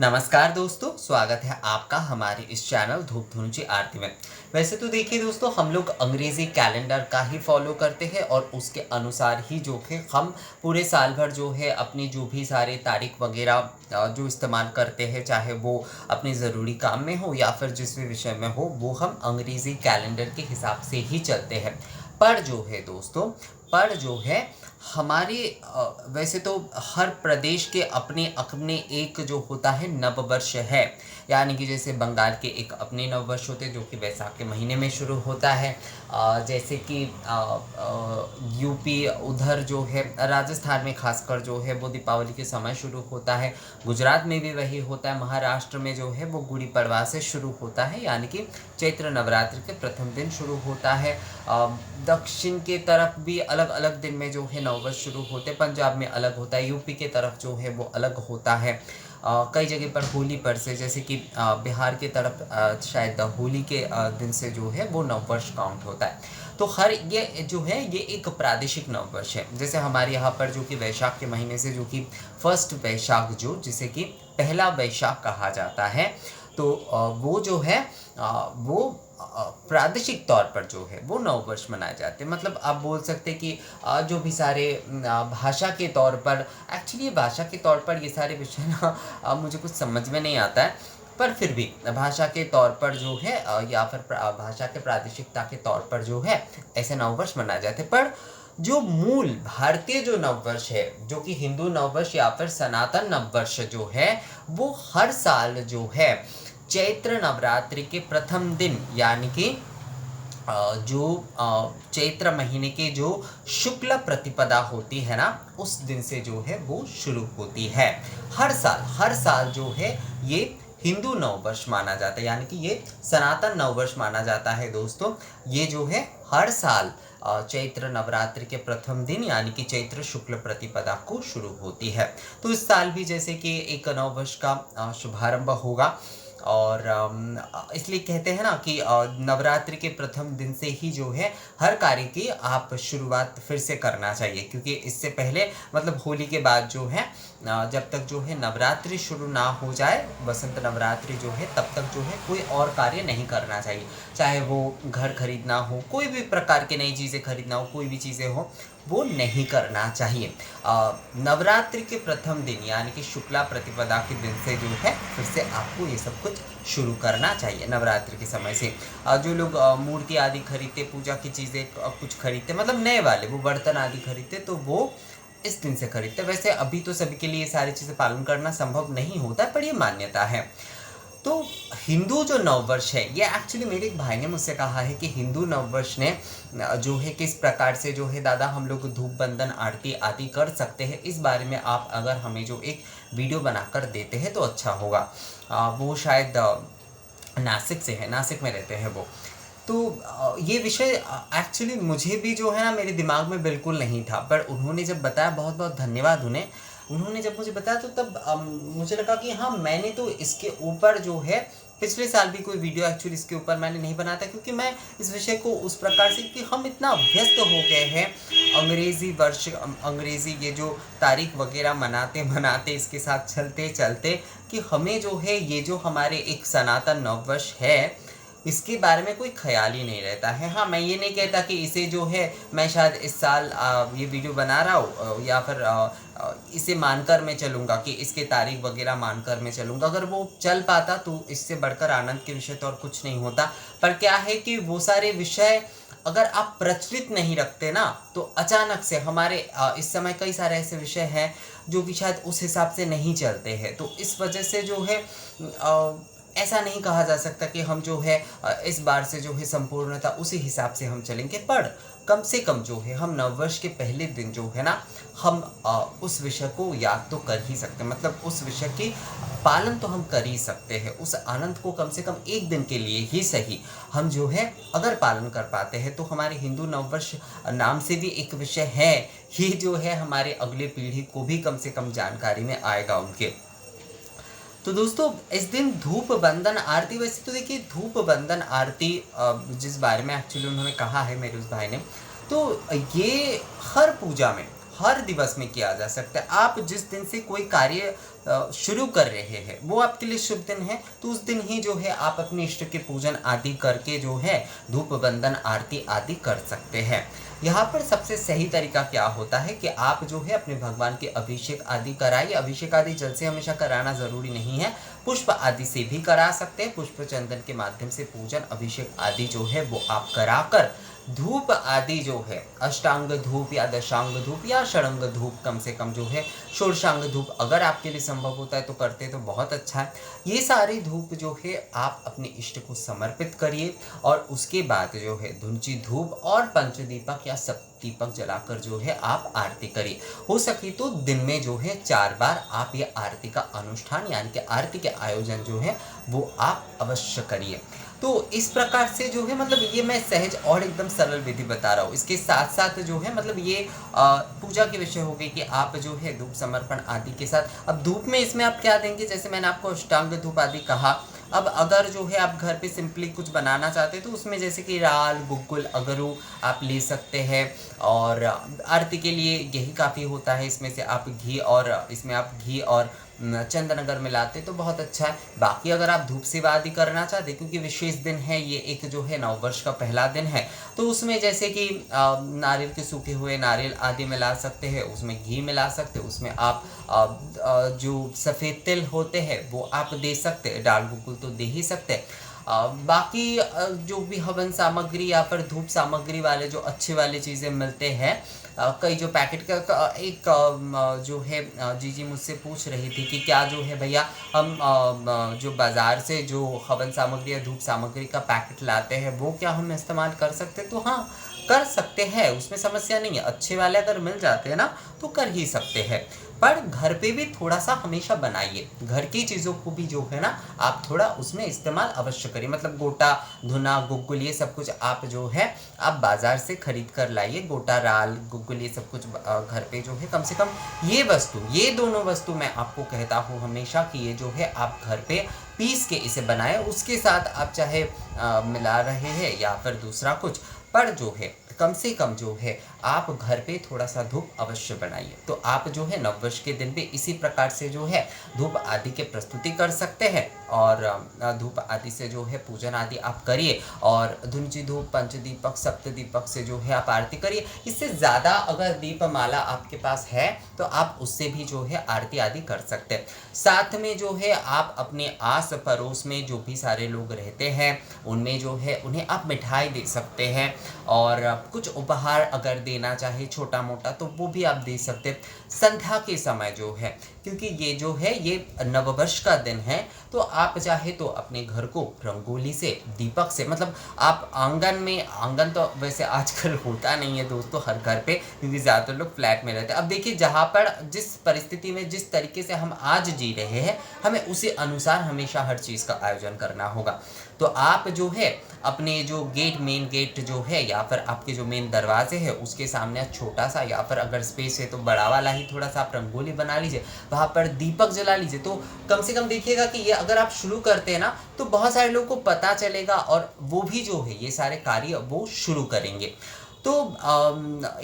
नमस्कार दोस्तों, स्वागत है आपका हमारे इस चैनल धूप धुंची आरती में। वैसे तो देखिए दोस्तों, हम लोग अंग्रेज़ी कैलेंडर का ही फॉलो करते हैं और उसके अनुसार ही जो है हम पूरे साल भर जो है अपनी जो भी सारे तारीख वगैरह जो इस्तेमाल करते हैं, चाहे वो अपने ज़रूरी काम में हो या फिर जिस भी विषय में हो, वो हम अंग्रेज़ी कैलेंडर के हिसाब से ही चलते हैं। पर जो है दोस्तों, पर जो है हमारे वैसे तो हर प्रदेश के अपने अपने एक जो होता है नववर्ष है। यानी कि जैसे बंगाल के एक अपने नववर्ष होते हैं जो कि वैसाख के महीने में शुरू होता है। जैसे कि यूपी उधर जो है राजस्थान में खासकर जो है वो दीपावली के समय शुरू होता है। गुजरात में भी वही होता है। महाराष्ट्र में जो है वो गुड़ी पड़वा से शुरू होता है, यानी कि चैत्र नवरात्र के प्रथम दिन शुरू होता है। दक्षिण के तरफ भी अलग अलग दिन में जो है नववर्ष शुरू होते हैं। पंजाब में अलग होता है, यूपी के तरफ जो है वो अलग होता है। कई जगह पर होली पर से, जैसे कि बिहार के तरफ शायद होली के दिन से जो है वो नववर्ष काउंट होता है। तो हर ये जो है ये एक प्रादेशिक नववर्ष है। जैसे हमारे यहाँ पर जो कि वैशाख के महीने से जो कि फर्स्ट वैशाख जो जिसे कि पहला वैशाख कहा जाता है, तो वो जो है वो प्रादेशिक तौर पर जो है वो नववर्ष मनाए जाते हैं। मतलब आप बोल सकते हैं कि जो भी सारे भाषा के तौर पर, एक्चुअली भाषा के तौर पर ये सारे विषय ना मुझे कुछ समझ में नहीं आता है। पर फिर भी भाषा के तौर पर जो है या फिर भाषा के प्रादेशिकता के तौर पर जो है ऐसे नववर्ष मनाए जाते हैं। पर जो मूल भारतीय जो नववर्ष है, जो कि हिंदू नववर्ष या फिर सनातन नववर्ष जो है, वो हर साल जो है चैत्र नवरात्रि के प्रथम दिन, यानी कि जो चैत्र महीने के जो शुक्ल प्रतिपदा होती है ना, उस दिन से जो है वो शुरू होती है। हर साल जो है ये हिंदू नववर्ष माना जाता है, यानी कि ये सनातन नववर्ष माना जाता है दोस्तों। ये जो है हर साल चैत्र नवरात्रि के प्रथम दिन, यानी कि चैत्र शुक्ल प्रतिपदा को शुरू होती है। तो इस साल भी जैसे कि एक नववर्ष का शुभारंभ होगा। और इसलिए कहते हैं ना कि नवरात्रि के प्रथम दिन से ही जो है हर कार्य की आप शुरुआत फिर से करना चाहिए, क्योंकि इससे पहले मतलब होली के बाद जो है जब तक जो है नवरात्रि शुरू ना हो जाए, बसंत नवरात्रि जो है, तब तक जो है कोई और कार्य नहीं करना चाहिए। चाहे वो घर खरीदना हो, कोई भी प्रकार की नई चीज़ें खरीदना हो, कोई भी चीज़ें हो, वो नहीं करना चाहिए। नवरात्रि के प्रथम दिन, यानी कि शुक्ला प्रतिपदा के दिन से जो है फिर से आपको ये सब कुछ शुरू करना चाहिए नवरात्रि के समय से। जो लोग मूर्ति आदि खरीदते, पूजा की चीज़ें कुछ खरीदते, मतलब नए वाले वो बर्तन आदि खरीदते, तो वो इस दिन से खरीदते। वैसे अभी तो सभी के लिए ये सारी चीज़ें पालन करना संभव नहीं होता, पर ये मान्यता है। तो हिंदू जो नववर्ष है, ये एक्चुअली मेरे एक भाई ने मुझसे कहा है कि हिंदू नववर्ष ने जो है किस प्रकार से जो है दादा हम लोग धूप बंधन आरती आदि कर सकते हैं, इस बारे में आप अगर हमें जो एक वीडियो बनाकर देते हैं तो अच्छा होगा। वो शायद नासिक से है, नासिक में रहते हैं वो। तो ये विषय एक्चुअली मुझे भी जो है ना मेरे दिमाग में बिल्कुल नहीं था, पर उन्होंने जब बताया, बहुत बहुत धन्यवाद उन्हें। उन्होंने जब मुझे बताया तो तब मुझे लगा कि हाँ, मैंने तो इसके ऊपर जो है पिछले साल भी कोई वीडियो एक्चुअली इसके ऊपर मैंने नहीं बनाया था, क्योंकि मैं इस विषय को उस प्रकार से कि हम इतना व्यस्त हो गए हैं अंग्रेज़ी वर्ष, अंग्रेज़ी ये जो तारीख वगैरह मनाते मनाते, इसके साथ चलते चलते, कि हमें जो है ये जो हमारे एक सनातन नववर्ष है, इसके बारे में कोई ख़्याल ही नहीं रहता है। हाँ, मैं ये नहीं कहता कि इसे जो है मैं शायद इस साल ये वीडियो बना रहा हूँ या फिर इसे मानकर मैं चलूँगा कि इसके तारीख वगैरह मानकर मैं चलूँगा। अगर वो चल पाता तो इससे बढ़कर आनंद के विषय तो और कुछ नहीं होता। पर क्या है कि वो सारे विषय अगर आप प्रचलित नहीं रखते ना, तो अचानक से हमारे इस समय कई सारे ऐसे विषय हैं जो कि शायद उस हिसाब से नहीं चलते हैं। तो इस वजह से जो है ऐसा नहीं कहा जा सकता कि हम जो है इस बार से जो है संपूर्णतः उसी हिसाब से हम चलेंगे। पर कम से कम जो है हम नववर्ष के पहले दिन जो है ना, हम उस विषय को याद तो कर ही सकते हैं। मतलब उस विषय की पालन तो हम कर ही सकते हैं। उस आनंद को कम से कम एक दिन के लिए ही सही हम जो है अगर पालन कर पाते हैं, तो हमारे हिंदू नववर्ष नाम से भी एक विषय है, ये जो है हमारे अगले पीढ़ी को भी कम से कम जानकारी में आएगा उनके। तो दोस्तों, इस दिन धूप बंधन आरती, वैसे तो देखिए धूप बंधन आरती जिस बारे में एक्चुअली उन्होंने कहा है मेरे उस भाई ने, तो ये हर पूजा में, हर दिवस में किया जा सकता है। आप जिस दिन से कोई कार्य शुरू कर रहे हैं वो आपके लिए शुभ दिन है, तो उस दिन ही जो है आप अपने इष्ट के पूजन आदि करके जो है धूप बंदन आरती आदि कर सकते हैं। यहाँ पर सबसे सही तरीका क्या होता है कि आप जो है अपने भगवान के अभिषेक आदि कराइए। अभिषेक आदि जल से हमेशा कराना ज़रूरी नहीं है, पुष्प आदि से भी करा सकते हैं। पुष्प चंदन के माध्यम से पूजन अभिषेक आदि जो है वो आप कराकर धूप आदि जो है अष्टांग धूप या दशांग धूप या षडंग धूप, कम से कम जो है षोडशांग धूप अगर आपके लिए संभव होता है तो करते तो बहुत अच्छा है। ये सारे धूप जो है आप अपने इष्ट को समर्पित करिए और उसके बाद जो है धुंची धूप और पंचदीपक या सप्तदीपक जलाकर जो है आप आरती करिए। हो सके तो दिन में जो है 4 बार आप ये आरती का अनुष्ठान यानी कि आरती के आयोजन जो है वो आप अवश्य करिए। तो इस प्रकार से जो है मतलब ये मैं सहज और एकदम सरल विधि बता रहा हूँ। इसके साथ साथ जो है मतलब ये पूजा के विषय हो गई कि आप जो है धूप समर्पण आदि के साथ, अब धूप में इसमें आप क्या देंगे, जैसे मैंने आपको अष्टांग धूप आदि कहा। अब अगर जो है आप घर पे सिंपली कुछ बनाना चाहते हैं तो उसमें जैसे कि राल, गुग्गुल, अगरू आप ले सकते हैं और आरती के लिए यही काफ़ी होता है। इसमें से आप घी और इसमें आप घी और चंदन अगर मिलाते तो बहुत अच्छा है। बाकी अगर आप धूप सेवा आदि करना चाहते, क्योंकि विशेष दिन है ये, एक जो है नववर्ष का पहला दिन है, तो उसमें जैसे कि नारियल के सूखे हुए नारियल आदि मिला सकते हैं, उसमें घी मिला सकते हैं, उसमें आप जो सफ़ेद तिल होते हैं वो आप दे सकते हैं, डाल गुग्गुल तो दे ही सकते हैं। बाकी जो भी हवन सामग्री या फिर धूप सामग्री वाले जो अच्छे वाले चीज़ें मिलते हैं, कई जो पैकेट एक जो है जीजी मुझसे पूछ रही थी कि क्या जो है भैया हम जो बाज़ार से जो हवन सामग्री या धूप सामग्री का पैकेट लाते हैं वो क्या हम इस्तेमाल कर सकते हैं, तो हाँ कर सकते हैं, उसमें समस्या नहीं है। अच्छे वाले अगर मिल जाते हैं ना तो कर ही सकते हैं, पर घर पे भी थोड़ा सा हमेशा बनाइए। घर की चीज़ों को भी जो है ना आप थोड़ा उसमें इस्तेमाल अवश्य करिए। मतलब गोटा, धुना, गुग्गुल ये सब कुछ आप जो है आप बाज़ार से खरीद कर लाइए। गोटा, राल, गुग्गुल ये सब कुछ घर पे जो है कम से कम ये वस्तु, ये दोनों वस्तु मैं आपको कहता हूँ हमेशा कि ये जो है आप घर पे पीस के इसे बनाएं। उसके साथ आप चाहे मिला रहे हैं या फिर दूसरा कुछ, पर जो है कम से कम जो है आप घर पे थोड़ा सा धूप अवश्य बनाइए। तो आप जो है नववर्ष के दिन पे इसी प्रकार से जो है धूप आदि के प्रस्तुति कर सकते हैं और धूप आदि से जो है पूजन आदि आप करिए और धुंची धूप, पंचदीपक, सप्तदीपक से जो है आप आरती करिए। इससे ज़्यादा अगर दीपमाला आपके पास है तो आप उससे भी जो है आरती आदि कर सकते हैं। साथ में जो है आप अपने आस पड़ोस में जो भी सारे लोग रहते हैं उनमें जो है उन्हें आप मिठाई दे सकते हैं और कुछ उपहार अगर देना चाहे छोटा मोटा तो वो भी आप दे सकते हैं संध्या के समय जो है, क्योंकि ये जो है ये नववर्ष का दिन है। तो आप चाहे तो अपने घर को रंगोली से, दीपक से, मतलब आप आंगन में, आंगन तो वैसे आजकल होता नहीं है दोस्तों हर घर पे, क्योंकि ज़्यादातर लोग फ्लैट में रहते हैं। अब देखिए जहाँ पर जिस परिस्थिति में जिस तरीके से हम आज जी रहे हैं हमें उसी अनुसार हमेशा हर चीज़ का आयोजन करना होगा। तो आप जो है अपने जो गेट, मेन गेट जो है या फिर आपके जो मेन दरवाजे है उसके सामने छोटा सा या फिर अगर स्पेस है तो बड़ा वाला ही थोड़ा सा आप रंगोली बना लीजिए, वहाँ पर दीपक जला लीजिए। तो कम से कम देखिएगा कि ये अगर आप शुरू करते हैं ना तो बहुत सारे लोगों को पता चलेगा और वो भी जो है ये सारे कार्य वो शुरू करेंगे। तो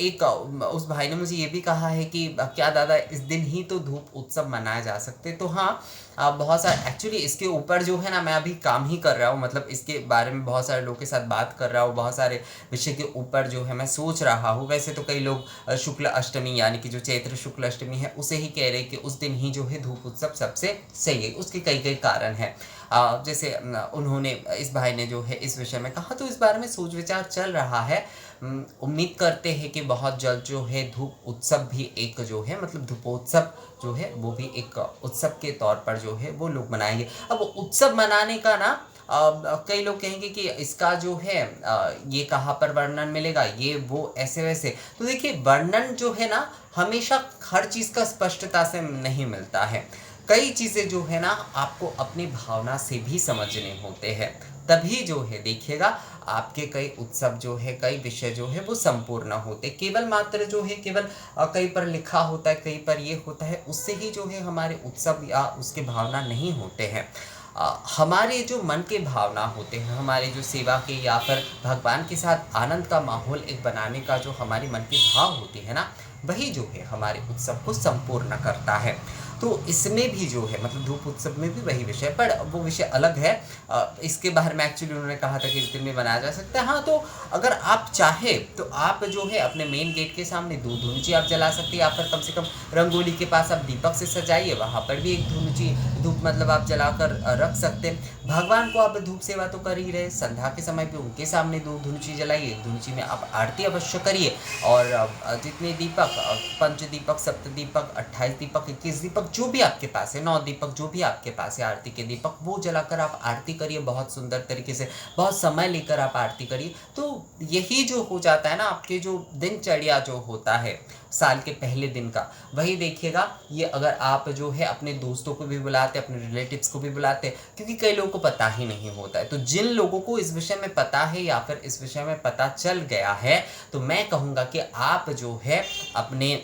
एक उस भाई ने मुझे ये भी कहा है कि क्या दादा इस दिन ही तो धूप उत्सव मनाया जा सकते, तो हाँ बहुत सारे एक्चुअली इसके ऊपर जो है ना मैं अभी काम ही कर रहा हूँ, मतलब इसके बारे में बहुत सारे लोगों के साथ बात कर रहा हूँ, बहुत सारे विषय के ऊपर जो है मैं सोच रहा हूँ। वैसे तो कई लोग शुक्ल अष्टमी यानी कि जो चैत्र शुक्ल अष्टमी है उसे ही कह रहे हैं कि उस दिन ही जो है धूप उत्सव सबसे सही है। उसके कई कई कारण हैं, जैसे उन्होंने, इस भाई ने जो है इस विषय में कहा, तो इस बारे में सोच विचार चल रहा है। उम्मीद करते हैं कि बहुत जल्द जो है धूप उत्सव भी एक जो है मतलब धूपोत्सव जो है वो भी एक उत्सव के तौर पर जो है वो लोग मनाएंगे। अब उत्सव मनाने का ना कई लोग कहेंगे कि इसका जो है ये कहाँ पर वर्णन मिलेगा, ये वो ऐसे वैसे। तो देखिए वर्णन जो है ना हमेशा हर चीज़ का स्पष्टता से नहीं मिलता है। कई चीज़ें जो है ना आपको अपनी भावना से भी समझने होते हैं, तभी जो है देखिएगा आपके कई उत्सव जो है, कई विषय जो है वो संपूर्ण होते। केवल मात्र जो है केवल कहीं पर लिखा होता है, कहीं पर ये होता है, उससे ही जो है हमारे उत्सव या उसके भावना नहीं होते हैं। हमारे जो मन के भावना होते हैं, हमारे जो सेवा के या फिर भगवान के साथ आनंद का माहौल एक बनाने का जो हमारी मन की भाव होती है ना, वही जो है हमारे उत्सव को संपूर्ण करता है। तो इसमें भी जो है मतलब धूप उत्सव में भी वही विषय, पर वो विषय अलग है। इसके बारे में एक्चुअली उन्होंने कहा था कि इस दिन में बनाया जा सकता है। हाँ, तो अगर आप चाहे तो आप जो है अपने मेन गेट के सामने 2 धुनुची आप जला सकते हैं, या फिर कम से कम रंगोली के पास आप दीपक से सजाइए, वहाँ पर भी एक धुनुची धूप मतलब आप जलाकर रख सकते हैं। भगवान को आप धूप सेवा तो कर ही रहे, संध्या के समय पे उनके सामने 2 धुनुची जलाइए, एक धुनुची में आप आरती अवश्य करिए। और जितने दीपक, पंच दीपक, सप्त दीपक, 28 दीपक, 21 दीपक, जो भी आपके पास है, 9 दीपक जो भी आपके पास है आरती के दीपक, वो जलाकर आप आरती करिए बहुत सुंदर तरीके से, बहुत समय लेकर आप आरती करिए। तो यही जो हो जाता है ना, आपके जो दिनचर्या जो होता है साल के पहले दिन का, वही देखिएगा। ये अगर आप जो है अपने दोस्तों को भी बुलाते, अपने रिलेटिव्स को भी बुलाते, क्योंकि कई लोगों को पता ही नहीं होता है, तो जिन लोगों को इस विषय में पता है या फिर इस विषय में पता चल गया है, तो मैं कहूँगा कि आप जो है अपने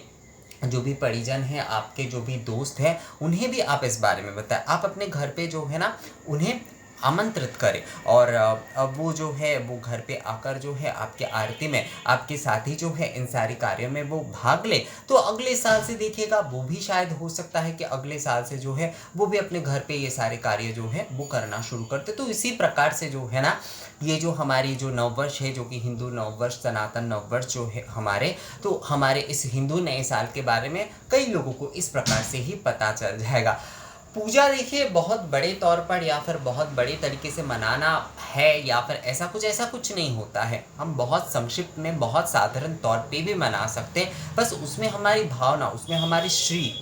जो भी परिजन हैं, आपके जो भी दोस्त हैं, उन्हें भी आप इस बारे में बताएं। आप अपने घर पे जो है ना उन्हें आमंत्रित करें, और अब वो जो है वो घर पे आकर जो है आपके आरती में आपके साथ ही जो है इन सारे कार्यों में वो भाग ले। तो अगले साल से देखिएगा, वो भी शायद हो सकता है कि अगले साल से जो है वो भी अपने घर पे ये सारे कार्य जो है वो करना शुरू करते। तो इसी प्रकार से जो है ना, ये जो हमारी जो नववर्ष है, जो कि हिंदू नववर्ष, सनातन नववर्ष जो है हमारे, तो हमारे इस हिंदू नए साल के बारे में कई लोगों को इस प्रकार से ही पता चल जाएगा। पूजा देखिए बहुत बड़े तौर पर या फिर बहुत बड़े तरीके से मनाना है या फिर ऐसा कुछ नहीं होता है। हम बहुत संक्षिप्त में, बहुत साधारण तौर पे भी मना सकते हैं, बस उसमें हमारी भावना, उसमें हमारी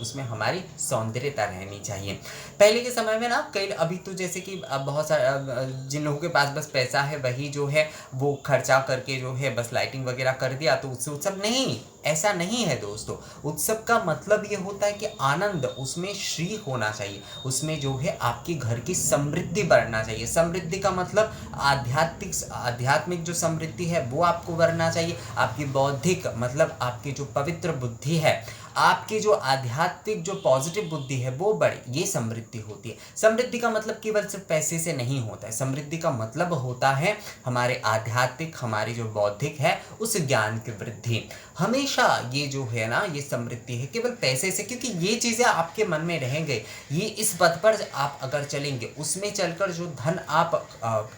उसमें हमारी सौंदर्यता रहनी चाहिए। पहले के समय में ना कई, अभी तो जैसे कि अब बहुत सारे जिन लोगों के पास बस पैसा है वही जो है वो खर्चा करके जो है बस लाइटिंग वगैरह कर दिया, तो उससे उत्सव नहीं, ऐसा नहीं है दोस्तों। उत्सव का मतलब ये होता है कि आनंद, उसमें श्री होना चाहिए, उसमें जो है आपकी घर की समृद्धि बढ़ना चाहिए। समृद्धि का मतलब आध्यात्मिक जो समृद्धि है वो आपको बढ़ना चाहिए। आपकी बौद्धिक मतलब आपकी जो पवित्र बुद्धि है, आपकी जो आध्यात्मिक जो पॉजिटिव बुद्धि है वो बढ़े, ये समृद्धि होती है। समृद्धि का मतलब केवल सिर्फ पैसे से नहीं होता है। समृद्धि का मतलब होता है हमारे आध्यात्मिक, हमारी जो बौद्धिक है उस ज्ञान की वृद्धि। हमेशा ये जो है ना, ये समृद्धि है केवल पैसे से, क्योंकि ये चीज़ें आपके मन में रहेंगे। ये इस पथ पर आप अगर चलेंगे, उसमें चलकर जो धन आप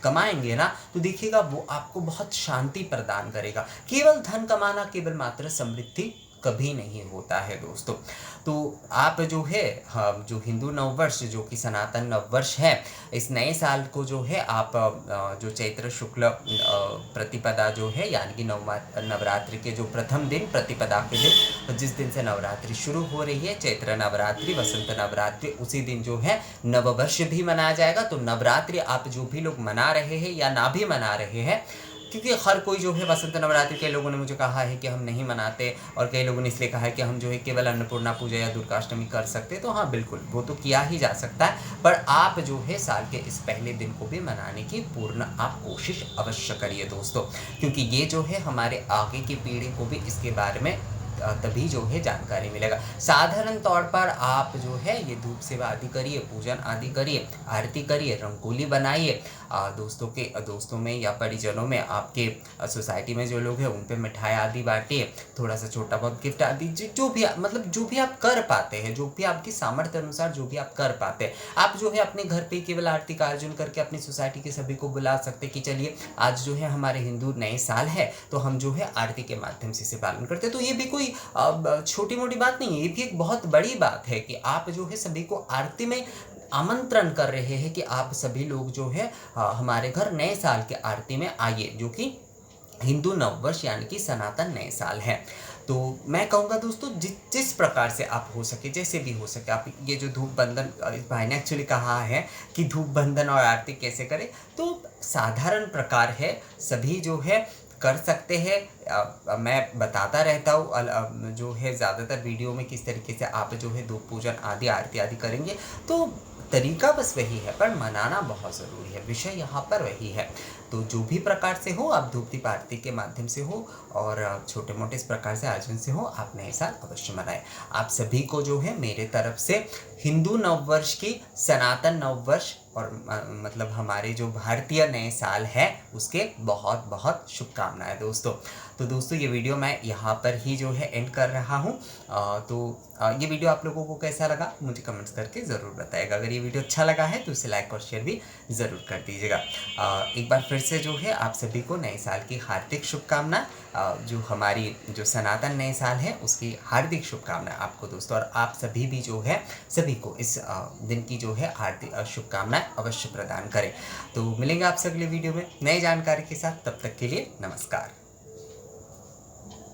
कमाएंगे ना, तो देखिएगा वो आपको बहुत शांति प्रदान करेगा। केवल धन कमाना, केवल मात्र समृद्धि कभी नहीं होता है दोस्तों। तो आप जो है, हाँ, जो हिंदू नववर्ष, जो कि सनातन नववर्ष है, इस नए साल को जो है आप जो चैत्र शुक्ल प्रतिपदा जो है, यानी कि नवरात्रि के जो प्रथम दिन, प्रतिपदा के दिन, जिस दिन से नवरात्रि शुरू हो रही है, चैत्र नवरात्रि, वसंत नवरात्रि, उसी दिन जो है नववर्ष भी मनाया जाएगा। तो नवरात्रि आप जो भी लोग मना रहे हैं या ना भी मना रहे हैं, क्योंकि हर कोई जो है वसंत नवरात्रि, कई लोगों ने मुझे कहा है कि हम नहीं मनाते, और कई लोगों ने इसलिए कहा है कि हम जो है केवल अन्नपूर्णा पूजा या दुर्गाष्टमी कर सकते। तो हाँ बिल्कुल, वो तो किया ही जा सकता है, पर आप जो है साल के इस पहले दिन को भी मनाने की पूर्ण आप कोशिश अवश्य करिए दोस्तों, क्योंकि ये जो है हमारे आगे की पीढ़ी को भी इसके बारे में तभी जो है जानकारी मिलेगा। साधारण तौर पर आप जो है ये धूप सेवा आदि करिए, पूजन आदि करिए, आरती करिए, रंगोली बनाइए, दोस्तों में या परिजनों में, आपके सोसाइटी में जो लोग हैं उन पे मिठाई आदि बांटिए, थोड़ा सा छोटा बहुत गिफ्ट आदि, जो भी मतलब जो भी आप कर पाते हैं, जो भी आपकी सामर्थ्य अनुसार जो भी आप कर पाते हैं, आप जो है अपने घर पे केवल आरती का आयोजन करके अपनी सोसाइटी के सभी को बुला सकते कि चलिए आज जो है हमारे हिंदू नए साल है, तो हम जो है आरती के माध्यम से इसे पालन करते हैं। तो ये भी कोई छोटी मोटी बात नहीं है, ये भी एक बहुत बड़ी बात है कि आप जो है सभी को आरती में आमंत्रण कर रहे हैं कि आप सभी लोग जो है हमारे घर नए साल के आरती में आइए, जो कि हिंदू नववर्ष यानी कि सनातन नए साल है। तो मैं कहूँगा दोस्तों, जिस प्रकार से आप हो सके, जैसे भी हो सके, आप ये जो धूप बंधन, इस भाई ने एक्चुअली कहा है कि धूप बंधन और आरती कैसे करें, तो साधारण प्रकार है, सभी जो है कर सकते हैं। मैं बताता रहता हूँ जो है ज़्यादातर वीडियो में किस तरीके से आप जो है धूप पूजन आदि, आरती आदि करेंगे, तो तरीका बस वही है, पर मनाना बहुत ज़रूरी है, विषय यहाँ पर वही है। तो जो भी प्रकार से हो, आप धूप दीप आरती के माध्यम से हो और छोटे मोटे इस प्रकार से आयोजन से हो, आप नए साल अवश्य मनाएं। आप सभी को जो है मेरे तरफ से हिंदू नववर्ष की, सनातन नववर्ष और मतलब हमारे जो भारतीय नए साल है उसके बहुत बहुत शुभकामनाएं दोस्तों। तो दोस्तों ये वीडियो मैं यहाँ पर ही जो है एंड कर रहा हूँ। ये वीडियो आप लोगों को कैसा लगा मुझे कमेंट्स करके ज़रूर बताइएगा। अगर ये वीडियो अच्छा लगा है तो इसे लाइक और शेयर भी ज़रूर कर दीजिएगा। एक बार फिर से जो है आप सभी को नए साल की हार्दिक शुभकामनाएं। जो हमारी जो सनातन नए साल है उसकी हार्दिक शुभकामनाएं आपको दोस्तों। और आप सभी भी जो है सभी को इस दिन की जो है हार्दिक शुभकामनाएं अवश्य प्रदान करें। तो मिलेंगे आपसे अगले वीडियो में नई जानकारी के साथ, तब तक के लिए नमस्कार।